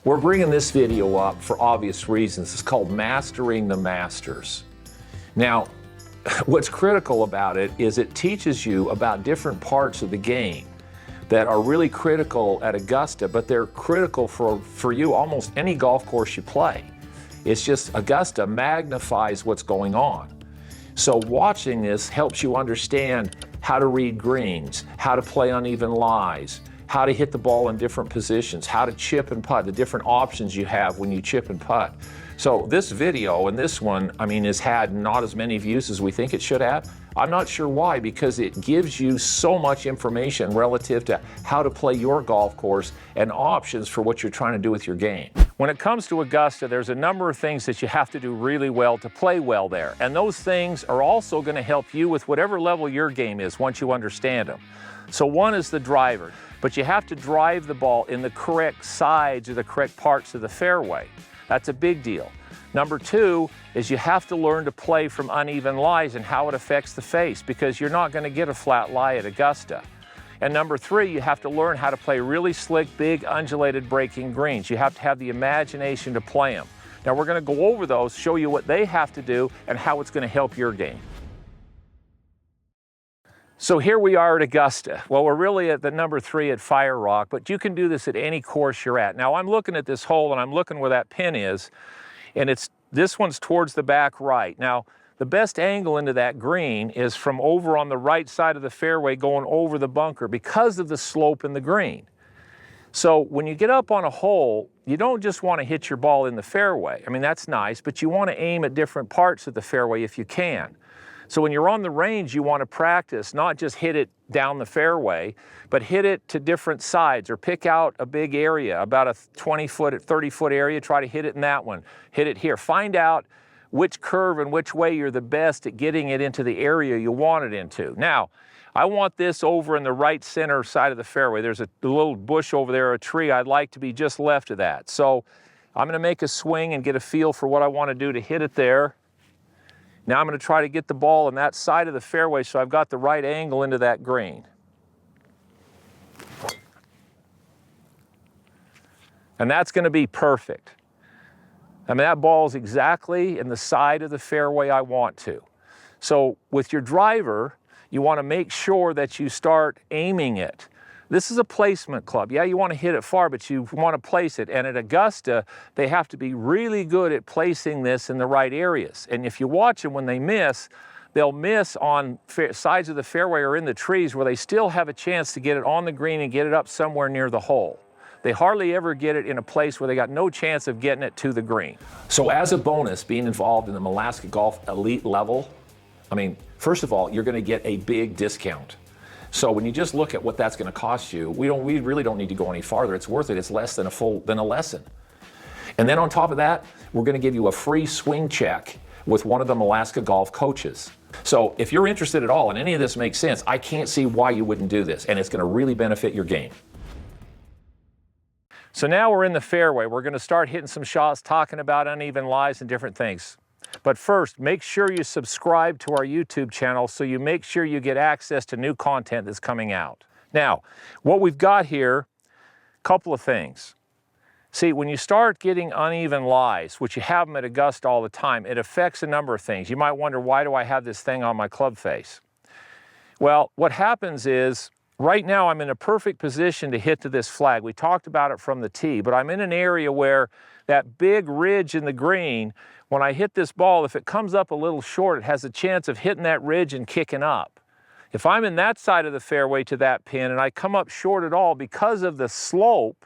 We're bringing this video up for obvious reasons. It's called Mastering the Masters. Now, what's critical about it is it teaches you about different parts of the game that are really critical at Augusta, but they're critical for you almost any golf course you play. It's just Augusta magnifies what's going on. So watching this helps you understand how to read greens, how to play uneven lies, how to hit the ball in different positions, how to chip and putt, the different options you have when you chip and putt. So this video and this one, has had not as many views as we think it should have. I'm not sure why, because it gives you so much information relative to how to play your golf course and options for what you're trying to do with your game. When it comes to Augusta, there's a number of things that you have to do really well to play well there. And those things are also going to help you with whatever level your game is once you understand them. So one is the driver, but you have to drive the ball in the correct sides or the correct parts of the fairway. That's a big deal. Number two is you have to learn to play from uneven lies and how it affects the face, because you're not going to get a flat lie at Augusta. And number three, you have to learn how to play really slick, big, undulated breaking greens. You have to have the imagination to play them. Now we're going to go over those, show you what they have to do and how it's going to help your game. So here we are at Augusta. Well, we're really at the number 3 at Fire Rock, but you can do this at any course you're at. Now I'm looking at this hole and I'm looking where that pin is, and this one's towards the back right. Now, the best angle into that green is from over on the right side of the fairway going over the bunker because of the slope in the green. So when you get up on a hole, you don't just want to hit your ball in the fairway. That's nice, but you want to aim at different parts of the fairway if you can. So when you're on the range, you want to practice, not just hit it down the fairway, but hit it to different sides, or pick out a big area, about a 20-foot, 30-foot area, try to hit it in that one, hit it here. Find out which curve and which way you're the best at getting it into the area you want it into. Now, I want this over in the right center side of the fairway. There's a little bush over there, a tree. I'd like to be just left of that. So I'm going to make a swing and get a feel for what I want to do to hit it there. Now I'm going to try to get the ball on that side of the fairway so I've got the right angle into that green. And that's going to be perfect. That ball is exactly in the side of the fairway I want to. So with your driver, you want to make sure that you start aiming it. This is a placement club. Yeah, you want to hit it far, but you want to place it. And at Augusta, they have to be really good at placing this in the right areas. And if you watch them when they miss, they'll miss on sides of the fairway or in the trees where they still have a chance to get it on the green and get it up somewhere near the hole. They hardly ever get it in a place where they got no chance of getting it to the green. So as a bonus, being involved in the Malaska Golf elite level, first of all, you're going to get a big discount. So when you just look at what that's going to cost you, we really don't need to go any farther. It's worth it. It's less than a lesson. And then on top of that, we're going to give you a free swing check with one of the Malaska Golf coaches. So if you're interested at all and any of this makes sense, I can't see why you wouldn't do this, and it's going to really benefit your game. So now we're in the fairway. We're going to start hitting some shots, talking about uneven lies and different things. But first, make sure you subscribe to our YouTube channel so you make sure you get access to new content that's coming out. Now, what we've got here, a couple of things. See, when you start getting uneven lies, which you have them at Augusta all the time, it affects a number of things. You might wonder, why do I have this thing on my club face? Well, what happens is, right now I'm in a perfect position to hit to this flag. We talked about it from the tee, but I'm in an area where that big ridge in the green, when I hit this ball, if it comes up a little short, it has a chance of hitting that ridge and kicking up. If I'm in that side of the fairway to that pin and I come up short at all, because of the slope,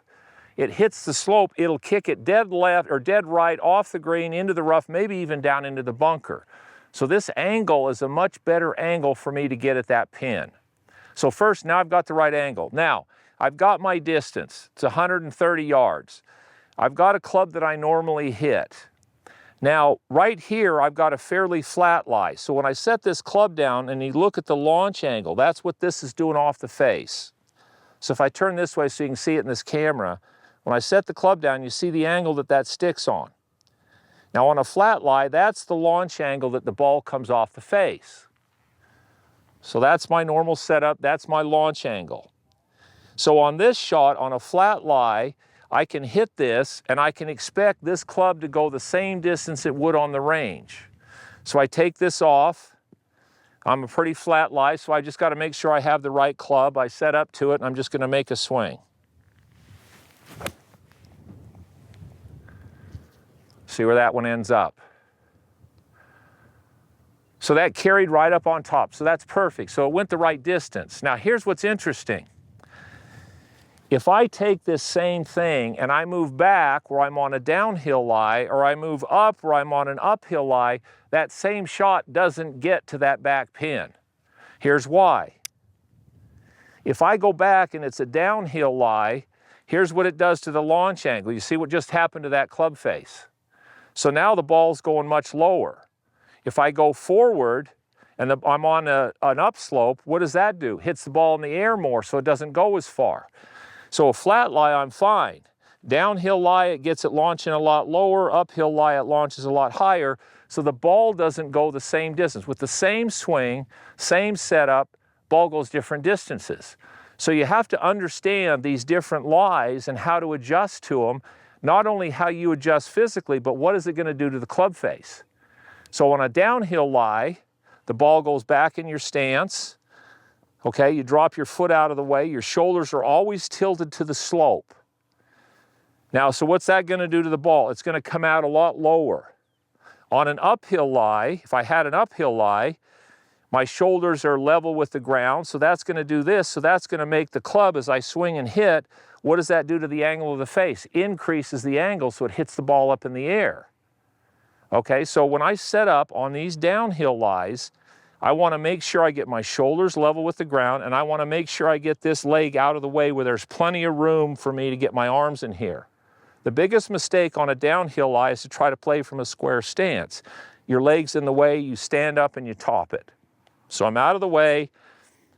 it hits the slope, it'll kick it dead left or dead right off the green into the rough, maybe even down into the bunker. So this angle is a much better angle for me to get at that pin. So first, now I've got the right angle. Now, I've got my distance. It's 130 yards. I've got a club that I normally hit. Now, right here, I've got a fairly flat lie. So when I set this club down and you look at the launch angle, that's what this is doing off the face. So if I turn this way so you can see it in this camera, when I set the club down, you see the angle that sticks on. Now on a flat lie, that's the launch angle that the ball comes off the face. So that's my normal setup, that's my launch angle. So on this shot, on a flat lie, I can hit this and I can expect this club to go the same distance it would on the range. So I take this off. I'm a pretty flat lie, so I just got to make sure I have the right club. I set up to it and I'm just going to make a swing. See where that one ends up. So that carried right up on top, so that's perfect. So it went the right distance. Now here's what's interesting. If I take this same thing and I move back where I'm on a downhill lie, or I move up where I'm on an uphill lie, that same shot doesn't get to that back pin. Here's why. If I go back and it's a downhill lie, here's what it does to the launch angle. You see what just happened to that club face? So now the ball's going much lower. If I go forward and I'm on an upslope, what does that do? Hits the ball in the air more, so it doesn't go as far. So a flat lie, I'm fine. Downhill lie, it gets it launching a lot lower. Uphill lie, it launches a lot higher. So the ball doesn't go the same distance. With the same swing, same setup, ball goes different distances. So you have to understand these different lies and how to adjust to them. Not only how you adjust physically, but what is it going to do to the club face? So on a downhill lie, the ball goes back in your stance. Okay, you drop your foot out of the way. Your shoulders are always tilted to the slope. Now, so what's that going to do to the ball? It's going to come out a lot lower. On an uphill lie, if I had an uphill lie, my shoulders are level with the ground, so that's going to do this. So that's going to make the club, as I swing and hit, what does that do to the angle of the face? Increases the angle so it hits the ball up in the air. Okay, so when I set up on these downhill lies, I want to make sure I get my shoulders level with the ground, and I want to make sure I get this leg out of the way where there's plenty of room for me to get my arms in here. The biggest mistake on a downhill lie is to try to play from a square stance. Your leg's in the way, you stand up and you top it. So I'm out of the way.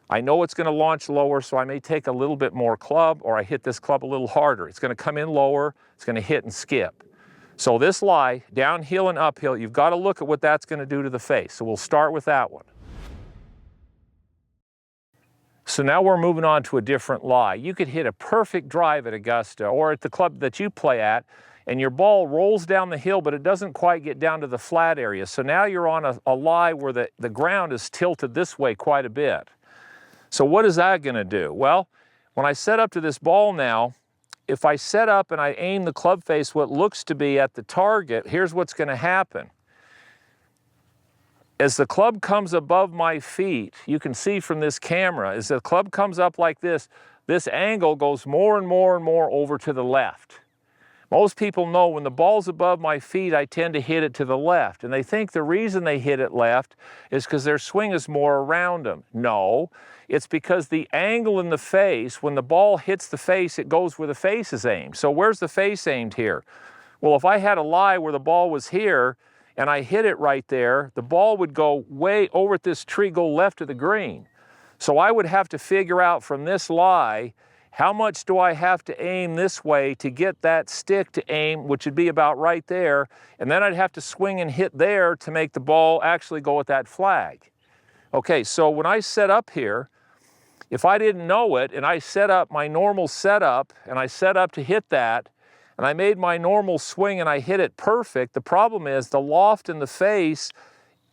I know it's going to launch lower, so I may take a little bit more club, or I hit this club a little harder. It's going to come in lower, it's going to hit and skip. So this lie, downhill and uphill, you've got to look at what that's going to do to the face. So we'll start with that one. So now we're moving on to a different lie. You could hit a perfect drive at Augusta or at the club that you play at, and your ball rolls down the hill, but it doesn't quite get down to the flat area. So now you're on a lie where the ground is tilted this way quite a bit. So what is that going to do? Well, when I set up to this ball now, if I set up and I aim the club face what looks to be at the target, here's what's going to happen. As the club comes above my feet, you can see from this camera, as the club comes up like this angle goes more and more and more over to the left. Most people know when the ball's above my feet, I tend to hit it to the left. And they think the reason they hit it left is because their swing is more around them. No, it's because the angle in the face, when the ball hits the face, it goes where the face is aimed. So where's the face aimed here? Well, if I had a lie where the ball was here and I hit it right there, the ball would go way over at this tree, go left of the green. So I would have to figure out from this lie, how much do I have to aim this way to get that stick to aim, which would be about right there, and then I'd have to swing and hit there to make the ball actually go at that flag. Okay, so when I set up here, if I didn't know it and I set up my normal setup and I set up to hit that, and I made my normal swing and I hit it perfect, the problem is the loft in the face,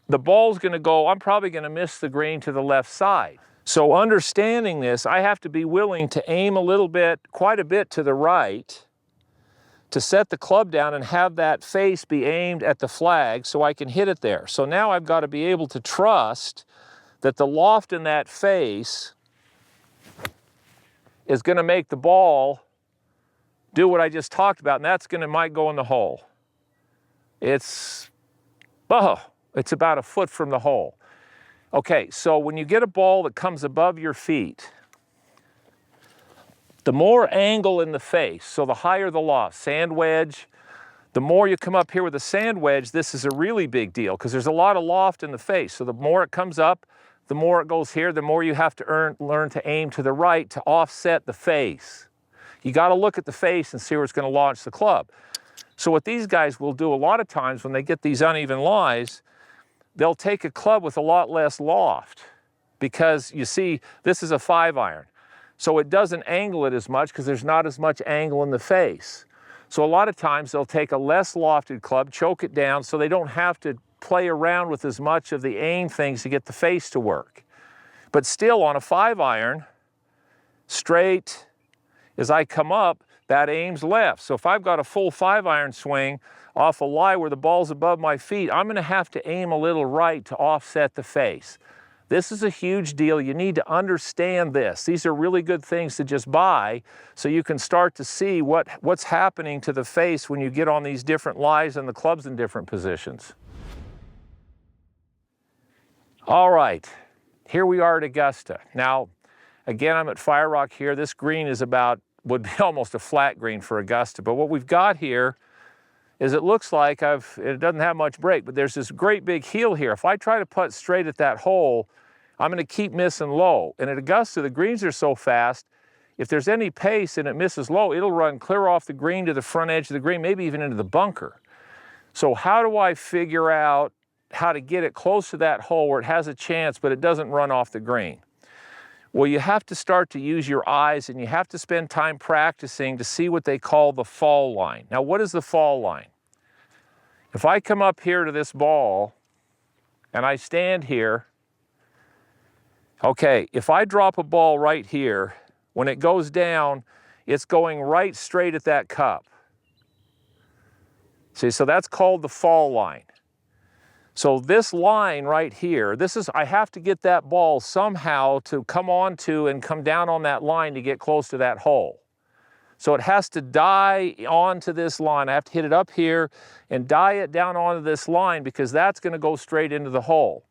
the ball's gonna go, I'm probably gonna miss the green to the left side. So understanding this, I have to be willing to aim a little bit, quite a bit to the right, to set the club down and have that face be aimed at the flag so I can hit it there. So now I've got to be able to trust that the loft in that face is going to make the ball do what I just talked about, and that's might go in the hole. It's about a foot from the hole. Okay, so when you get a ball that comes above your feet, the more angle in the face, so the higher the loft, sand wedge, the more you come up here with a sand wedge, this is a really big deal because there's a lot of loft in the face. So the more it comes up, the more it goes here, the more you have to learn to aim to the right to offset the face. You got to look at the face and see where it's going to launch the club. So what these guys will do a lot of times when they get these uneven lies, they'll take a club with a lot less loft because you see, this is a 5-iron. so it doesn't angle it as much because there's not as much angle in the face. So a lot of times they'll take a less lofted club, choke it down so they don't have to play around with as much of the aim things to get the face to work. But still on a 5-iron, straight, as I come up, that aim's left. So if I've got a full 5-iron swing off a lie where the ball's above my feet, I'm gonna have to aim a little right to offset the face. This is a huge deal. You need to understand this. These are really good things to just buy so you can start to see what's happening to the face when you get on these different lies and the clubs in different positions. All right, here we are at Augusta. Now, again, I'm at Fire Rock here. This green is would be almost a flat green for Augusta. But what we've got here is it looks like it doesn't have much break, but there's this great big heel here. If I try to putt straight at that hole, I'm gonna keep missing low. And at Augusta, the greens are so fast, if there's any pace and it misses low, it'll run clear off the green to the front edge of the green, maybe even into the bunker. So how do I figure out how to get it close to that hole where it has a chance, but it doesn't run off the green? Well, you have to start to use your eyes and you have to spend time practicing to see what they call the fall line. Now, what is the fall line? If I come up here to this ball and I stand here, okay, if I drop a ball right here, when it goes down, it's going right straight at that cup. See, so that's called the fall line. So this line right here, I have to get that ball somehow to come onto and come down on that line to get close to that hole. So it has to die onto this line. I have to hit it up here and die it down onto this line because that's going to go straight into the hole.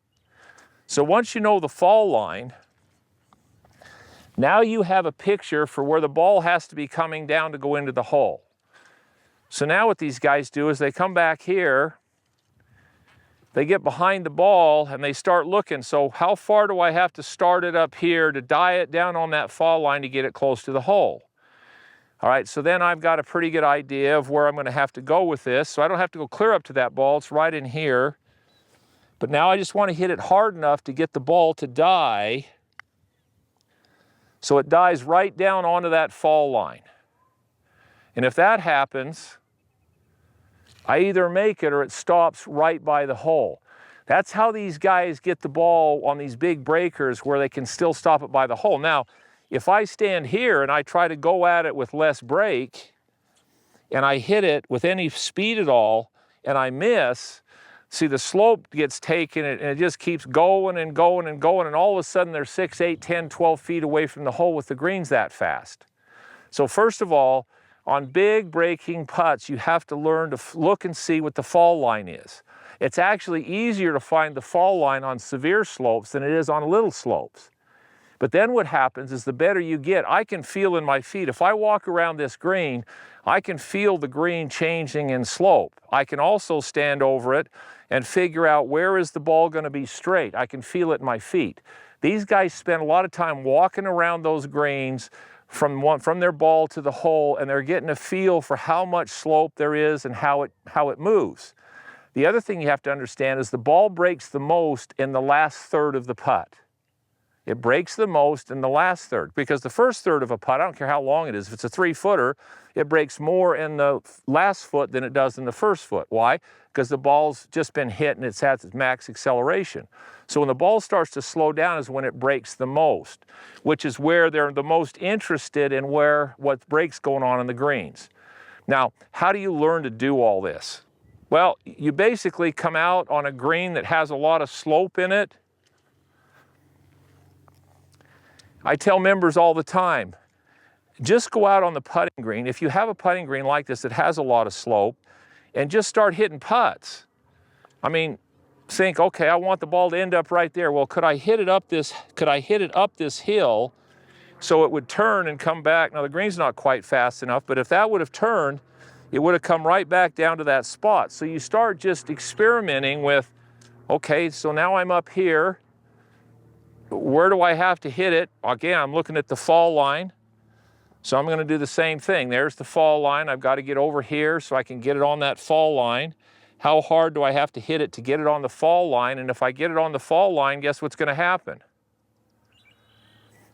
So once you know the fall line, now you have a picture for where the ball has to be coming down to go into the hole. So now what these guys do is they come back here, they get behind the ball and they start looking. So how far do I have to start it up here to die it down on that fall line to get it close to the hole? All right, so then I've got a pretty good idea of where I'm going to have to go with this. So I don't have to go clear up to that ball. It's right in here. But now I just want to hit it hard enough to get the ball to die so it dies right down onto that fall line. And if that happens, I either make it or it stops right by the hole. That's how these guys get the ball on these big breakers where they can still stop it by the hole. Now, if I stand here and I try to go at it with less break and I hit it with any speed at all and I miss, see, the slope gets taken and it just keeps going and going and going, and all of a sudden they're 6, 8, 10, 12 feet away from the hole with the greens that fast. So first of all, on big breaking putts, you have to learn to look and see what the fall line is. It's actually easier to find the fall line on severe slopes than it is on little slopes. But then what happens is the better you get, I can feel in my feet. If I walk around this green, I can feel the green changing in slope. I can also stand over it and figure out where is the ball going to be straight. I can feel it in my feet. These guys spend a lot of time walking around those greens from their ball to the hole, and they're getting a feel for how much slope there is and how it moves. The other thing you have to understand is the ball breaks the most in the last third of the putt. It breaks the most in the last third, because the first third of a putt, I don't care how long it is, if it's a 3-footer, it breaks more in the last foot than it does in the first foot. Why? Because the ball's just been hit and it's at its max acceleration. So when the ball starts to slow down is when it breaks the most, which is where they're the most interested in what breaks going on in the greens. Now, how do you learn to do all this? Well, you basically come out on a green that has a lot of slope in it. I tell members all the time, just go out on the putting green. If you have a putting green like this that has a lot of slope, and just start hitting putts. I mean, think, okay, I want the ball to end up right there. Well, could I hit it up this hill so it would turn and come back? Now the green's not quite fast enough, but if that would have turned, it would have come right back down to that spot. So you start just experimenting with, okay, so now I'm up here. Where do I have to hit it? Again, I'm looking at the fall line. So I'm going to do the same thing. There's the fall line. I've got to get over here so I can get it on that fall line. How hard do I have to hit it to get it on the fall line? And if I get it on the fall line, guess what's going to happen?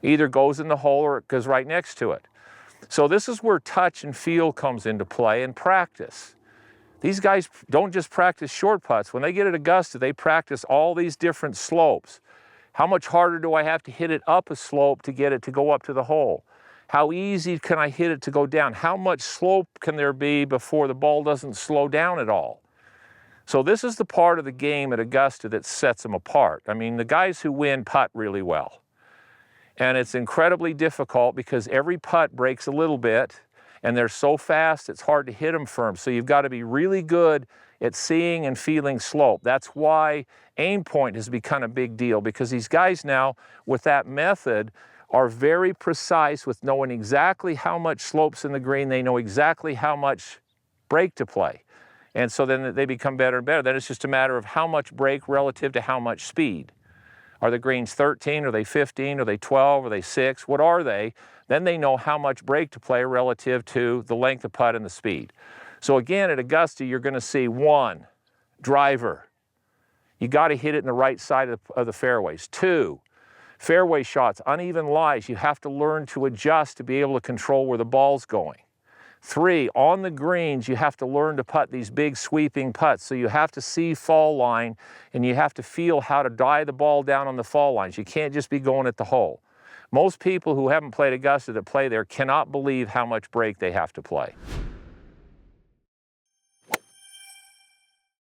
Either goes in the hole or it goes right next to it. So this is where touch and feel comes into play and practice. These guys don't just practice short putts. When they get at Augusta, they practice all these different slopes. How much harder do I have to hit it up a slope to get it to go up to the hole? How easy can I hit it to go down? How much slope can there be before the ball doesn't slow down at all? So this is the part of the game at Augusta that sets them apart. I mean, the guys who win putt really well. And it's incredibly difficult because every putt breaks a little bit, and they're so fast it's hard to hit them firm. So you've got to be really good at seeing and feeling slope. That's why aim point has become a big deal, because these guys now with that method are very precise with knowing exactly how much slope's in the green. They know exactly how much break to play. And so then they become better and better. Then it's just a matter of how much break relative to how much speed. Are the greens 13? Are they 15? Are they 12? Are they 6? What are they? Then they know how much break to play relative to the length of putt and the speed. So again, at Augusta, you're going to see 1, driver. You got to hit it in the right side of the fairways. 2, fairway shots, uneven lies. You have to learn to adjust to be able to control where the ball's going. 3, on the greens, you have to learn to putt these big sweeping putts. So you have to see fall line, and you have to feel how to die the ball down on the fall lines. You can't just be going at the hole. Most people who haven't played Augusta that play there cannot believe how much break they have to play.